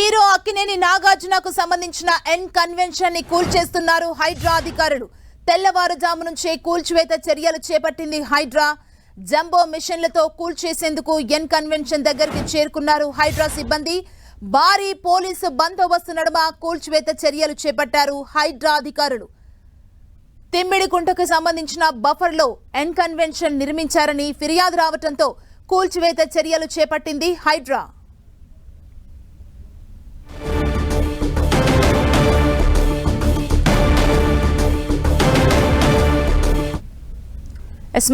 Hero Akkineni నాగార్జునకు సంబంధించిన N convention ని కూల్చేస్తున్నారు హైడ్రా అధికారులు. తెల్లవారుజాము నుంచే కూల్చివేత చర్యలు చేపట్టింది హైడ్రా. జంబో మిషన్లతో కూల్చేసేందుకు ఎన్ కన్వెన్షన్ దగ్గరికి చేరుకున్నారు హైడ్రా సిబ్బంది. భారీ పోలీసు బందోబస్తు నడుమ కూల్చివేత చర్యలు చేపట్టారు హైడ్రా అధికారులు. తిమ్మిడికుంటకు సంబంధించిన బఫర్లో ఎన్ కన్వెన్షన్ నిర్మించారని ఫిర్యాదు రావడంతో కూల్చివేత చర్యలు చేపట్టింది హైడ్రా.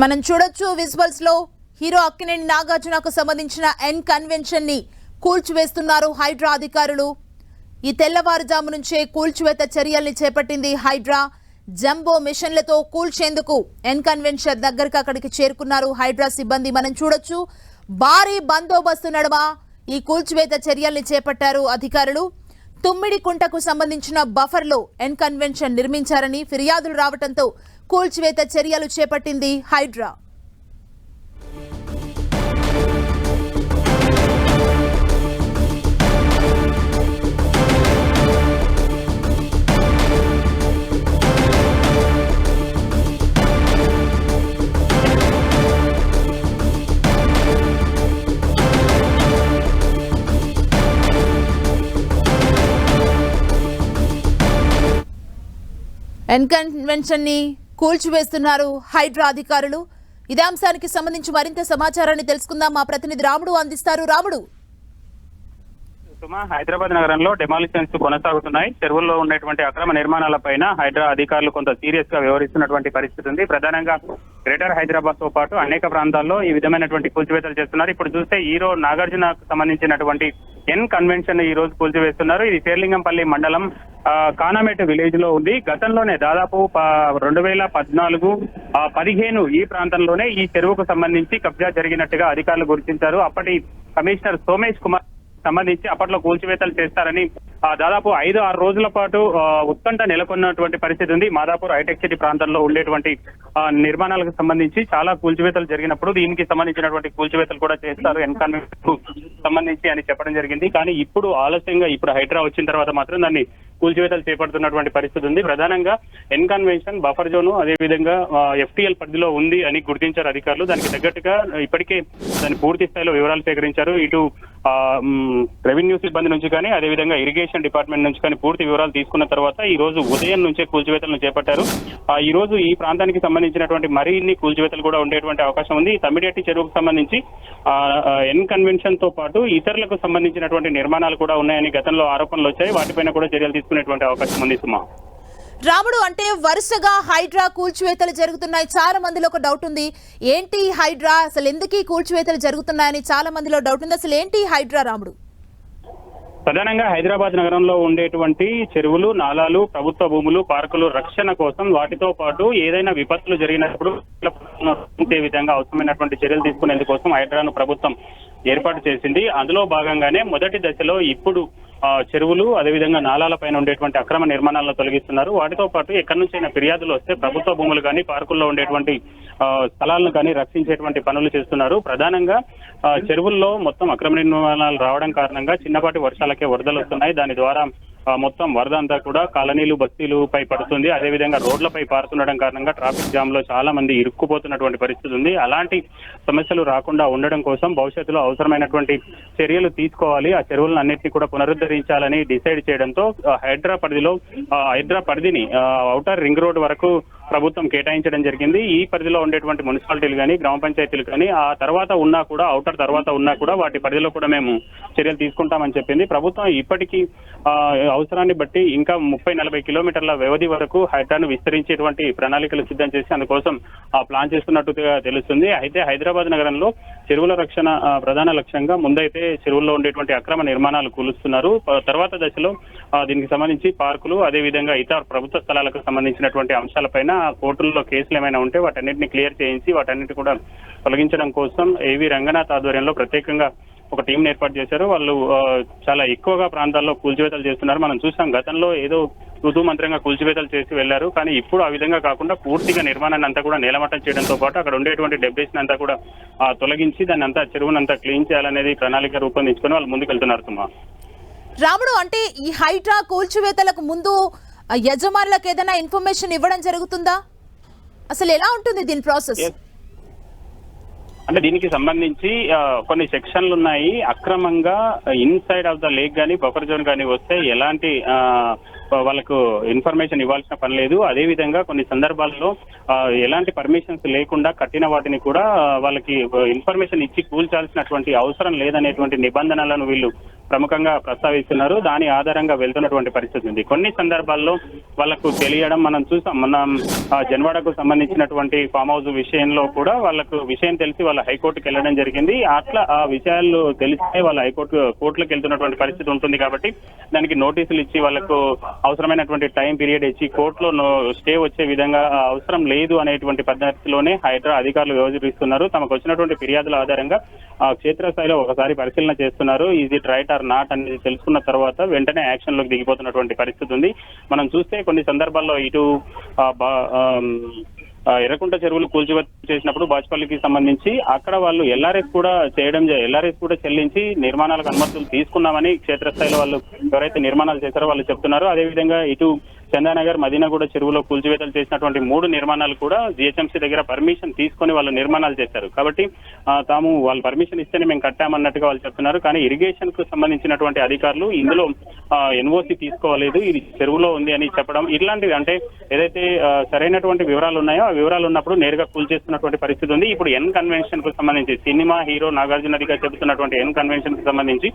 మనం చూడొచ్చు విజువల్స్ లో హీరో అక్కినేని నాగార్జునకు సంబంధించిన ఎన్ కన్వెన్షన్ ని కూల్చివేస్తున్నారు హైడ్రా అధికారులు. ఈ తెల్లవారుజాము నుంచే కూల్చివేత చర్యల్ని చేపట్టింది హైడ్రా. జంబో మిషన్లతో కూల్చేందుకు ఎన్ కన్వెన్షన్ దగ్గరకు అక్కడికి చేరుకున్నారు హైడ్రా సిబ్బంది. మనం చూడొచ్చు భారీ బందోబస్తు నడుమ ఈ కూల్చివేత చర్యల్ని చేపట్టారు అధికారులు. తుమ్మిడికుంటకు సంబంధించిన బఫర్లో ఎన్ కన్వెన్షన్ నిర్మించారని ఫిర్యాదులు రావడంతో కూల్చివేత చర్యలు చేపట్టింది హైడ్రా. ఎన్ కన్వెన్షన్ ని కూల్చివేస్తున్నారు హైడ్రా అధికారులు. ఇదే అంశానికి సంబంధించి మరింత సమాచారాన్ని తెలుసుకుందాం. మా ప్రతినిధి రాముడు అందిస్తారు. రాముడు, హైదరాబాద్ నగరంలో డెమాలిషన్స్ కొనసాగుతున్నాయి. చెరువుల్లో ఉన్నటువంటి అక్రమ నిర్మాణాలపైన హైడ్రా అధికారులు కొంత సీరియస్ గా వ్యవహరిస్తున్నటువంటి పరిస్థితి ఉంది. ప్రధానంగా గ్రేటర్ హైదరాబాద్ తో పాటు అనేక ప్రాంతాల్లో ఈ విధమైనటువంటి కూల్చివేతలు చేస్తున్నారు. ఇప్పుడు చూస్తే హీరో నాగార్జునకు సంబంధించినటువంటి ఎన్ కన్వెన్షన్ ఈ రోజు కూల్చివేస్తున్నారు. ఇది శేర్లింగంపల్లి మండలం కానామేట విలేజ్ లో ఉంది. గతంలోనే దాదాపు 2014-15 ఈ ప్రాంతంలోనే ఈ చెరువుకు సంబంధించి కబ్జా జరిగినట్టుగా అధికారులు గుర్తించారు. అప్పటి కమిషనర్ సోమేష్ కుమార్ సంబంధించి అప్పట్లో కూల్చివేతలు చేస్తారని దాదాపు 5-6 రోజుల పాటు ఉత్కంఠ నెలకొన్నటువంటి పరిస్థితి ఉంది. మాదాపూర్ హైటెక్ సిటీ ప్రాంతంలో ఉండేటువంటి నిర్మాణాలకు సంబంధించి చాలా కూల్చివేతలు జరిగినప్పుడు దీనికి సంబంధించినటువంటి కూల్చివేతలు కూడా చేస్తారు ఎన్కన్వెన్షన్ సంబంధించి అని చెప్పడం జరిగింది. కానీ ఇప్పుడు ఆలస్యంగా ఇప్పుడు హైడ్రా వచ్చిన తర్వాత మాత్రం దాన్ని కూల్చివేతలు చేపడుతున్నటువంటి పరిస్థితి ఉంది. ప్రధానంగా ఎన్ కన్వెన్షన్ బఫర్ జోను అదేవిధంగా FTL పరిధిలో ఉంది అని గుర్తించారు అధికారులు. దానికి తగ్గట్టుగా ఇప్పటికే దాని పూర్తి స్థాయిలో వివరాలు సేకరించారు. ఇటు రెవెన్యూ సిబ్బంది నుంచి కానీ అదేవిధంగా ఇరిగేషన్ డిపార్ట్మెంట్ నుంచి కానీ పూర్తి వివరాలు తీసుకున్న తర్వాత ఈ రోజు ఉదయం నుంచే కూల్చివేతలను చేపట్టారు. ఈ రోజు ఈ ప్రాంతానికి సంబంధించినటువంటి మరిన్ని కూల్చివేతలు కూడా ఉండేటువంటి అవకాశం ఉంది. తమ్మిడిహట్టి చెరువుకు సంబంధించి ఎన్ కన్వెన్షన్ తో పాటు ఇతరులకు సంబంధించినటువంటి నిర్మాణాలు కూడా ఉన్నాయని గతంలో ఆరోపణలు వచ్చాయి. వాటిపైన కూడా చర్యలు తీసుకునేటువంటి అవకాశం ఉంది. సుమా, రాముడు, అంటే వరుసగా హైడ్రా కూల్చివేతలు జరుగుతున్నాయి. చాలా మందిలో ఒక డౌట్ ఉంది, ఏంటి హైడ్రా, అసలు ఎందుకు ఈ కూల్చివేతలు జరుగుతున్నాయని చాలా మందిలో డౌట్ ఉంది. అసలు ఏంటి హైడ్రా రాముడు? ప్రధానంగా హైదరాబాద్ నగరంలో ఉండేటువంటి చెరువులు, నాలాలు, ప్రభుత్వ భూములు, పార్కులు రక్షణ కోసం వాటితో పాటు ఏదైనా విపత్తులు జరిగినప్పుడు విధంగా అవసరమైనటువంటి చర్యలు తీసుకునేందుకోసం హైడ్రాను ప్రభుత్వం ఏర్పాటు చేసింది. అందులో భాగంగానే మొదటి దశలో ఇప్పుడు చెరువులు అదేవిధంగా నాలాల పైన ఉండేటువంటి అక్రమ నిర్మాణాలను తొలగిస్తున్నారు. వాటితో పాటు ఎక్కడి నుంచైనా ఫిర్యాదులు వస్తే ప్రభుత్వ భూములు కానీ పార్కుల్లో ఉండేటువంటి స్థలాలను కానీ రక్షించేటువంటి పనులు చేస్తున్నారు. ప్రధానంగా చెరువుల్లో మొత్తం అక్రమ నిర్మాణాలు రావడం కారణంగా చిన్నపాటి వర్షాలకే వరదలు వస్తున్నాయి. దాని ద్వారా మొత్తం వరద అంతా కూడా కాలనీలు, బస్తీలు పై పడుతుంది. అదేవిధంగా రోడ్లపై పారుతుండడం కారణంగా ట్రాఫిక్ జామ్ లో చాలా మంది ఇరుక్కుపోతున్నటువంటి పరిస్థితి ఉంది. అలాంటి సమస్యలు రాకుండా ఉండడం కోసం భవిష్యత్తులో అవసరమైనటువంటి చర్యలు తీసుకోవాలి, ఆ చెరువులను అన్నింటినీ కూడా పునరుద్ధరించాలని డిసైడ్ చేయడంతో హైడ్రా పరిధిని ఔటర్ రింగ్ రోడ్ వరకు ప్రభుత్వం కేటాయించడం జరిగింది. ఈ పరిధిలో ఉండేటువంటి మున్సిపాలిటీలు కానీ గ్రామ పంచాయతీలు కానీ ఆ తర్వాత ఉన్నా కూడా ఔటర్ తర్వాత ఉన్నా కూడా వాటి పరిధిలో కూడా మేము చర్యలు తీసుకుంటామని చెప్పింది ప్రభుత్వం. ఇప్పటికీ అవసరాన్ని బట్టి ఇంకా 30-40 కిలోమీటర్ల వ్యవధి వరకు హైడ్రాను విస్తరించేటువంటి ప్రణాళికలు సిద్ధం చేసి అందుకోసం ప్లాన్ చేస్తున్నట్టుగా తెలుస్తుంది. అయితే హైదరాబాద్ నగరంలో చెరువుల రక్షణ ప్రధాన లక్ష్యంగా ముందైతే చెరువుల్లో ఉండేటువంటి అక్రమ నిర్మాణాలు కూలుస్తున్నారు. తర్వాత దశలో దీనికి సంబంధించి పార్కులు అదేవిధంగా ఇతర ప్రభుత్వ స్థలాలకు సంబంధించినటువంటి అంశాలపైన కోర్టుల్లో కేసులు ఏమైనా ఉంటే వాటన్నిటిని క్లియర్ చేయించి వాటన్నిటి కూడా తొలగించడం కోసం ఏవి రంగనాథ్ ఆధ్వర్యంలో ప్రత్యేకంగా ఒక టీం ఏర్పాటు చేశారు. వాళ్ళు చాలా ఎక్కువగా ప్రాంతాల్లో కూల్చివేతలు చేస్తున్నారు. మనం చూసాం గతంలో ఏదో తూతూ మంత్రంగా కూల్చివేతలు చేసి వెళ్లారు. కానీ ఇప్పుడు ఆ విధంగా కాకుండా పూర్తిగా నిర్మాణాన్ని అంతా కూడా నేలమట్టం చేయడంతో పాటు అక్కడ ఉండేటువంటి డెబ్రిస్ అంతా కూడా తొలగించి దాన్ని అంతా చెరువునంతా క్లీన్ చేయాలనేది ప్రణాళిక రూపొందించుకొని వాళ్ళు ముందుకెళ్తున్నారు. సుమా. రాముడు, అంటే ఈ హైడ్రా కూల్చివేతలకు ముందు యజమానులకు ఏదైనా ఇన్ఫర్మేషన్ ఇవ్వడం జరుగుతుందా? అసలు ఎలా ఉంటుంది దీని ప్రాసెస్? అంటే దీనికి సంబంధించి కొన్ని సెక్షన్లు ఉన్నాయి. అక్రమంగా ఇన్సైడ్ ఆఫ్ ద లేక్ కానీ బఫర్ జోన్ కానీ వస్తే ఎలాంటి వాళ్ళకు ఇన్ఫర్మేషన్ ఇవ్వాల్సిన పని లేదు. అదేవిధంగా కొన్ని సందర్భాల్లో ఎలాంటి పర్మిషన్స్ లేకుండా కట్టిన వాటిని కూడా వాళ్ళకి ఇన్ఫర్మేషన్ ఇచ్చి కూల్చాల్సినటువంటి అవసరం లేదనేటువంటి నిబంధనలను వీళ్ళు ప్రముఖంగా ప్రస్తావిస్తున్నారు. దాని ఆధారంగా వెళ్తున్నటువంటి పరిస్థితి ఉంది. కొన్ని సందర్భాల్లో వాళ్ళకు తెలియడం మనం చూసాం. మనం జన్వాడకు సంబంధించినటువంటి ఫామ్ హౌస్ విషయంలో కూడా వాళ్ళకు విషయం తెలిసి వాళ్ళ హైకోర్టుకి వెళ్ళడం జరిగింది. అట్లా ఆ విషయాలు తెలిస్తే వాళ్ళ కోర్టులకు వెళ్తున్నటువంటి పరిస్థితి ఉంటుంది. కాబట్టి దానికి నోటీసులు ఇచ్చి వాళ్ళకు అవసరమైనటువంటి టైం పీరియడ్ ఇచ్చి కోర్టులో స్టే వచ్చే విధంగా అవసరం లేదు అనేటువంటి పద్ధతిలోనే హైడ్రా అధికారులు వ్యవహరిస్తున్నారు. తమకు వచ్చినటువంటి ఫిర్యాదుల ఆధారంగా క్షేత్రస్థాయిలో ఒకసారి పరిశీలన చేస్తున్నారు. ఇది రైట్ ఆర్ నాట్ అనేది తెలుసుకున్న తర్వాత వెంటనే యాక్షన్ లోకి దిగిపోతున్నటువంటి పరిస్థితి ఉంది. మనం చూస్తే కొన్ని సందర్భాల్లో ఇటు ఎర్రకుంట చెరువులు కూల్చివేత చేసినప్పుడు బాచుపల్లికి సంబంధించి అక్కడ వాళ్ళు ఎల్ఆర్ఎస్ కూడా చెల్లించి నిర్మాణాలకు అనుమతులు తీసుకున్నామని క్షేత్రస్థాయిలో వాళ్ళు ఎవరైతే నిర్మాణాలు చేశారో వాళ్ళు చెప్తున్నారు. అదేవిధంగా ఇటు చందానగర్ మదీనాగూడ చెరువులో కూల్చివేతలు చేసినటువంటి 3 నిర్మాణాలు కూడా జిహెచ్ఎంసీ దగ్గర పర్మిషన్ తీసుకొని వాళ్ళు నిర్మాణాలు చేశారు. కాబట్టి తాము వాళ్ళు పర్మిషన్ ఇస్తేనే మేము కట్టామన్నట్టుగా వాళ్ళు చెప్తున్నారు. కానీ ఇరిగేషన్ కు సంబంధించినటువంటి అధికారులు ఇందులో ఎన్ఓసి తీసుకోలేదు, ఇది చెరువులో ఉంది అని చెప్పడం, ఇట్లాంటివి అంటే ఏదైతే సరైనటువంటి వివరాలు ఉన్నాయో ఆ వివరాలు ఉన్నప్పుడు నేరుగా కూల్చేస్తున్నటువంటి పరిస్థితి ఉంది. ఇప్పుడు ఎన్ కన్వెన్షన్ కు సంబంధించి సినిమా హీరో నాగార్జున గారు చెబుతున్నటువంటి ఎన్ కన్వెన్షన్ కు సంబంధించి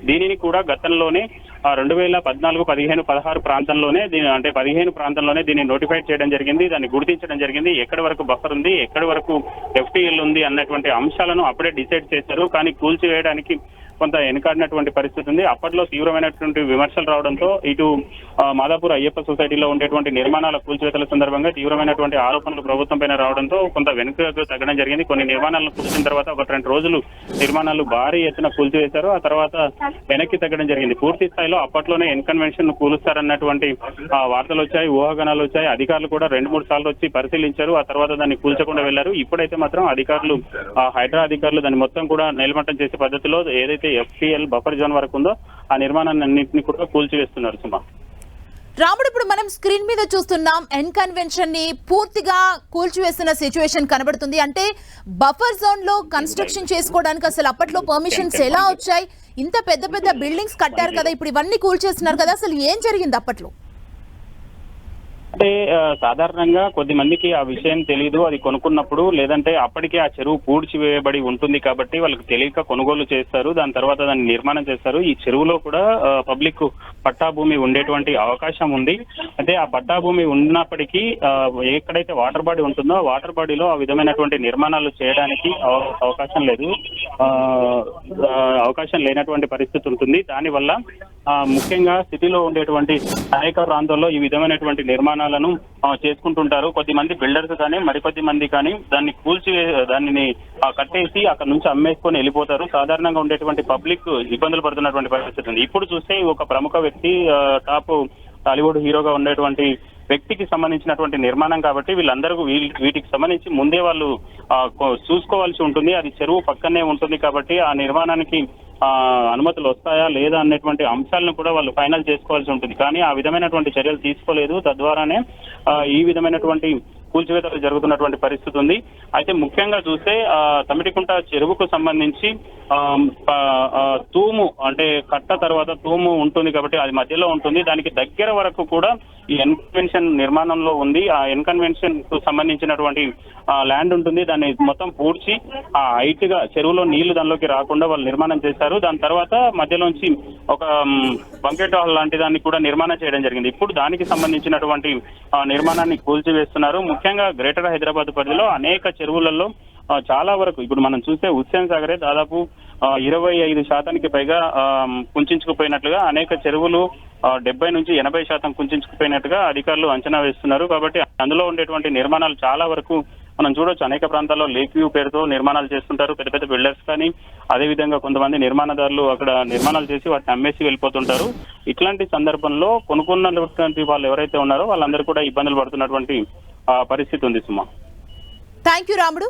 దీనిని కూడా గతంలోనే 2014, 15, 16 ప్రాంతంలోనే అంటే 15 ప్రాంతంలోనే దీన్ని నోటిఫై చేయడం జరిగింది. దాన్ని గుర్తించడం జరిగింది. ఎక్కడి వరకు బఫర్ ఉంది, ఎక్కడి వరకు ఎఫ్టీఎల్ ఉంది అన్నటువంటి అంశాలను అప్పుడే డిసైడ్ చేశారు. కానీ కూల్చివేయడానికి కొంత వెనుకాడినటువంటి పరిస్థితి ఉంది. అప్పట్లో తీవ్రమైనటువంటి విమర్శలు రావడంతో ఇటు మాదాపూర్ అయ్యప్ప సొసైటీలో ఉండేటువంటి నిర్మాణాల కూల్చివేతల సందర్భంగా తీవ్రమైనటువంటి ఆరోపణలు ప్రభుత్వం పైన రావడంతో కొంత వెనుకకు తగ్గడం జరిగింది. కొన్ని నిర్మాణాలను కూల్చిన తర్వాత 1-2 రోజులు నిర్మాణాలు భారీ ఎత్తున కూల్చివేశారు. ఆ తర్వాత వెనక్కి తగ్గడం జరిగింది. పూర్తి స్థాయిలో అప్పట్లోనే ఎన్ కన్వెన్షన్ కూలుస్తారన్నటువంటి వార్తలు వచ్చాయి, ఊహాగానాలు వచ్చాయి. అధికారులు కూడా 2-3 సార్లు వచ్చి పరిశీలించారు. ఆ తర్వాత దాన్ని కూల్చకుండా వెళ్లారు. ఇప్పుడైతే మాత్రం అధికారులు హైడ్రా అధికారులు దాన్ని మొత్తం కూడా నిలమట్టం చేసే పద్ధతిలో ఏదైతే ఎఫ్టీఎల్ బఫర్ జోన్ వరకు ఉందో ఆ నిర్మాణాన్ని అన్నింటినీ కూడా కూల్చివేస్తున్నారు. సుమా, రాముడు, ఇప్పుడు మనం స్క్రీన్ మీద చూస్తున్నాం ఎన్ కన్వెన్షన్ ని పూర్తిగా కూల్చివేస్తున్న సిచ్యువేషన్ కనబడుతుంది. అంటే బఫర్ జోన్ లో కన్స్ట్రక్షన్ చేసుకోవడానికి అసలు అప్పట్లో పర్మిషన్స్ ఎలా వచ్చాయి? ఇంత పెద్ద పెద్ద బిల్డింగ్స్ కట్టారు కదా, ఇప్పుడు ఇవన్నీ కూల్చేస్తున్నారు కదా, అసలు ఏం జరిగింది అప్పట్లో? అంటే సాధారణంగా కొద్ది మందికి ఆ విషయం తెలియదు. అది కొనుక్కున్నప్పుడు లేదంటే అప్పటికే ఆ చెరువు పూడ్చివేయబడి ఉంటుంది కాబట్టి వాళ్ళకి తెలియక కొనుగోలు చేస్తారు. దాని తర్వాత దాన్ని నిర్మాణం చేస్తారు. ఈ చెరువులో కూడా పబ్లిక్ పట్టా భూమి ఉండేటువంటి అవకాశం ఉంది. అంటే ఆ పట్టా భూమి ఉన్నప్పటికీ ఎక్కడైతే వాటర్ బాడీ ఉంటుందో వాటర్ బాడీలో ఆ విధమైనటువంటి నిర్మాణాలు చేయడానికి అవకాశం లేదు, అవకాశం లేనటువంటి పరిస్థితి ఉంటుంది. దానివల్ల ముఖ్యంగా సిటీలో ఉండేటువంటి అనేక ప్రాంతాల్లో ఈ విధమైనటువంటి నిర్మాణాలను చేసుకుంటుంటారు. కొద్దిమంది బిల్డర్స్ కానీ మరికొద్ది మంది కానీ దాన్ని దానిని కట్టేసి అక్కడ నుంచి అమ్మేసుకొని వెళ్ళిపోతారు. సాధారణంగా ఉండేటువంటి పబ్లిక్ ఇబ్బందులు పడుతున్నటువంటి పరిస్థితి ఉంది. ఇప్పుడు చూస్తే ఒక ప్రముఖ వ్యక్తి, టాప్ టాలీవుడ్ హీరోగా ఉండేటువంటి వ్యక్తికి సంబంధించినటువంటి నిర్మాణం కాబట్టి వీళ్ళందరూ వీటికి సంబంధించి ముందే వాళ్ళు చూసుకోవాల్సి ఉంటుంది. అది చెరువు పక్కనే ఉంటుంది కాబట్టి ఆ నిర్మాణానికి అనుమతులు వస్తాయా లేదా అన్నటువంటి అంశాలను కూడా వాళ్ళు ఫైనల్ చేసుకోవాల్సి ఉంటుంది. కానీ ఆ విధమైనటువంటి చర్యలు తీసుకోలేదు. తద్వారానే ఈ విధమైనటువంటి కూల్చివేతలు జరుగుతున్నటువంటి పరిస్థితి ఉంది. అయితే ముఖ్యంగా చూస్తే తమిటికుంట చెరువుకు సంబంధించి తూము అంటే కట్ట తర్వాత తూము ఉంటుంది కాబట్టి అది మధ్యలో ఉంటుంది. దానికి దగ్గర వరకు కూడా ఈ ఎన్ కన్వెన్షన్ నిర్మాణంలో ఉంది. ఆ ఎన్ కన్వెన్షన్ కు సంబంధించినటువంటి ల్యాండ్ ఉంటుంది. దాన్ని మొత్తం పూడ్చి ఆ హైట్ గా చెరువులో నీళ్లు దానిలోకి రాకుండా వాళ్ళు నిర్మాణం చేశారు. దాని తర్వాత మధ్యలోంచి ఒక బంకెట్ హాల్ లాంటి దాన్ని కూడా నిర్మాణం చేయడం జరిగింది. ఇప్పుడు దానికి సంబంధించినటువంటి నిర్మాణాన్ని కూల్చివేస్తున్నారు. ముఖ్యంగా గ్రేటర్ హైదరాబాద్ పరిధిలో అనేక చెరువులలో చాలా వరకు ఇప్పుడు మనం చూస్తే హుస్సేన్ సాగరే దాదాపు 25% పైగా కుంచుకుపోయినట్లుగా, అనేక చెరువులు 70 నుంచి 80% కుంచుకుపోయినట్టుగా అధికారులు అంచనా వేస్తున్నారు. కాబట్టి అందులో ఉండేటువంటి నిర్మాణాలు చాలా వరకు మనం చూడొచ్చు. అనేక ప్రాంతాల్లో లేక్ వ్యూ పేరుతో నిర్మాణాలు చేస్తుంటారు పెద్ద పెద్ద బిల్డర్స్. కానీ అదేవిధంగా కొంతమంది నిర్మాణదారులు అక్కడ నిర్మాణాలు చేసి వాటిని అమ్మేసి వెళ్ళిపోతుంటారు. ఇట్లాంటి సందర్భంలో కొనుక్కున్నటువంటి వాళ్ళు ఎవరైతే ఉన్నారో వాళ్ళందరూ కూడా ఇబ్బందులు పడుతున్నటువంటి పరిస్థితి ఉంది. సుమా, థ్యాంక్ యూ రాముడు.